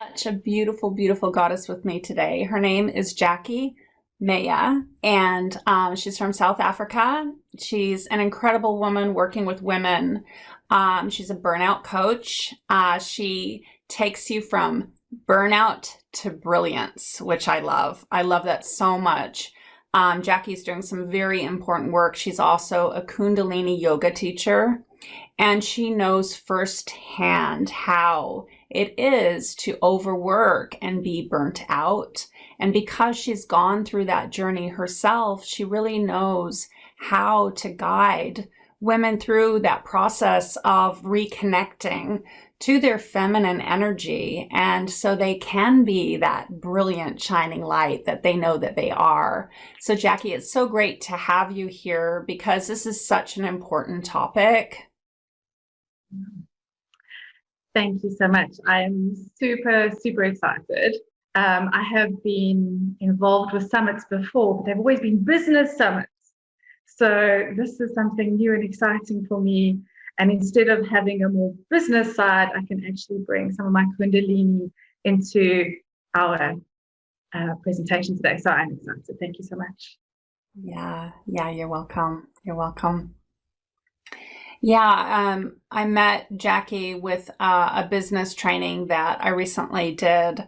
Such a beautiful, beautiful goddess with me today. Her name is Jacqui Meyer, and she's from South Africa. She's an incredible woman working with women. She's a burnout coach. She takes you from burnout to brilliance, which I love. I love that so much. Jacqui's doing some very important work. She's also a Kundalini yoga teacher, and she knows firsthand how it is to overwork and be burnt out. And because she's gone through that journey herself, she really knows how to guide women through that process of reconnecting to their feminine energy. And so they can be that brilliant shining light that they know that they are. So Jacqui, it's so great to have you here because this is such an important topic. Thank you so much. I'm super, super excited. I have been involved with summits before, but they've always been business summits. So this is something new and exciting for me. And instead of having a more business side, I can actually bring some of my Kundalini into our presentation today. So I'm excited. Thank you so much. Yeah, you're welcome. You're welcome. Yeah, I met Jacqui with a business training that I recently did.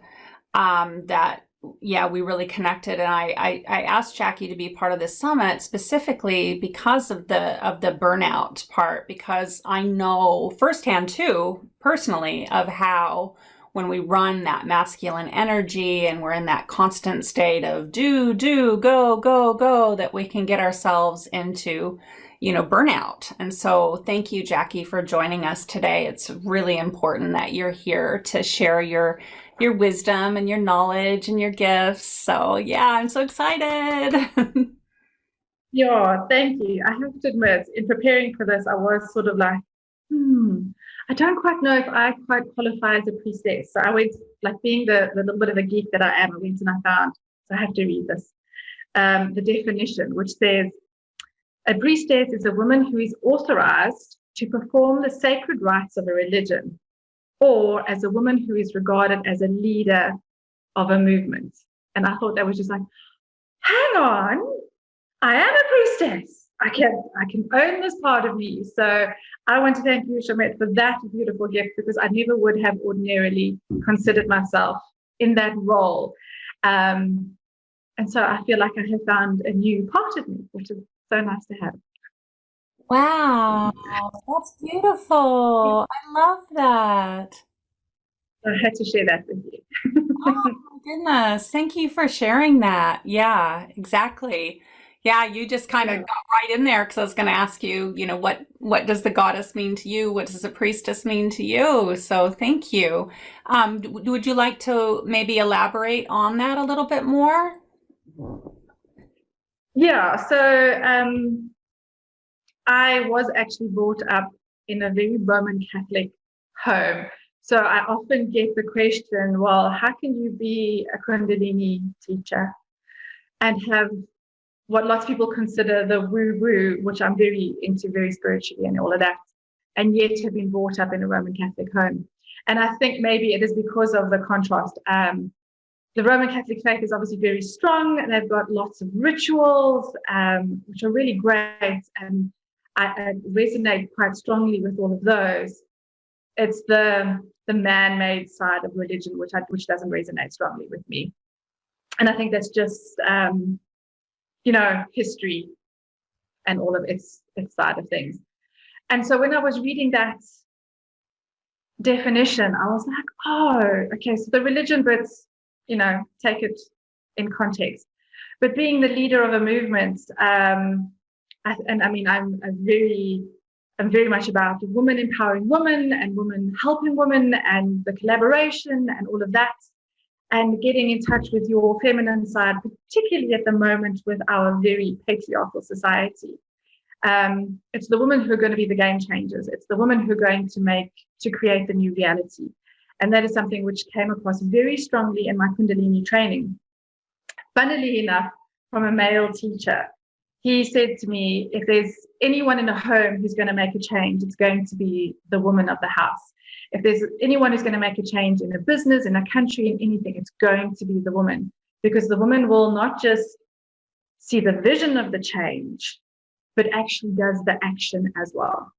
We really connected, and I asked Jacqui to be part of this summit specifically because of the burnout part, because I know firsthand too, personally, of how when we run that masculine energy and we're in that constant state of do, go, go, go, that we can get ourselves into burnout. And so thank you, Jacqui, for joining us today. It's really important that you're here to share your wisdom and your knowledge and your gifts. So yeah, I'm so excited. Yeah, thank you. I have to admit, in preparing for this, I was sort of like, I don't quite know if I quite qualify as a priestess. So I went, like being the little bit of a geek that I am, I went and I found, so I have to read this, the definition, which says, a priestess is a woman who is authorized to perform the sacred rites of a religion, or as a woman who is regarded as a leader of a movement. And I thought that was just like, hang on, I am a priestess. I can own this part of me. So I want to thank you, Shamet, for that beautiful gift, because I never would have ordinarily considered myself in that role. And so I feel like I have found a new part of me, which is so nice to have. Wow, that's beautiful. I love that. So I had to share that with you. Oh my goodness. Thank you for sharing that. Yeah, exactly. Yeah, you just kind of Yeah. got right in there because I was going to ask you, what does the goddess mean to you? What does the priestess mean to you? So thank you. Would you like to maybe elaborate on that a little bit more? Yeah, so I was actually brought up in a very Roman Catholic home. So I often get the question, well, how can you be a Kundalini teacher and have what lots of people consider the woo-woo, which I'm very into, very spiritually and all of that, and yet have been brought up in a Roman Catholic home? And I think maybe it is because of the contrast. The Roman Catholic faith is obviously very strong, and they've got lots of rituals, which are really great, and I resonate quite strongly with all of those. It's the man-made side of religion which doesn't resonate strongly with me, and I think that's just history and all of its side of things. And so when I was reading that definition, I was like, oh, okay, so the religion bits, take it in context. But being the leader of a movement, I'm very much about women empowering women and women helping women and the collaboration and all of that, and getting in touch with your feminine side, particularly at the moment with our very patriarchal society. It's the women who are going to be the game changers. It's the women who are going to create the new reality. And that is something which came across very strongly in my Kundalini training. Funnily enough, from a male teacher, he said to me, if there's anyone in a home who's going to make a change, it's going to be the woman of the house. If there's anyone who's going to make a change in a business, in a country, in anything, it's going to be the woman, because the woman will not just see the vision of the change, but actually does the action as well.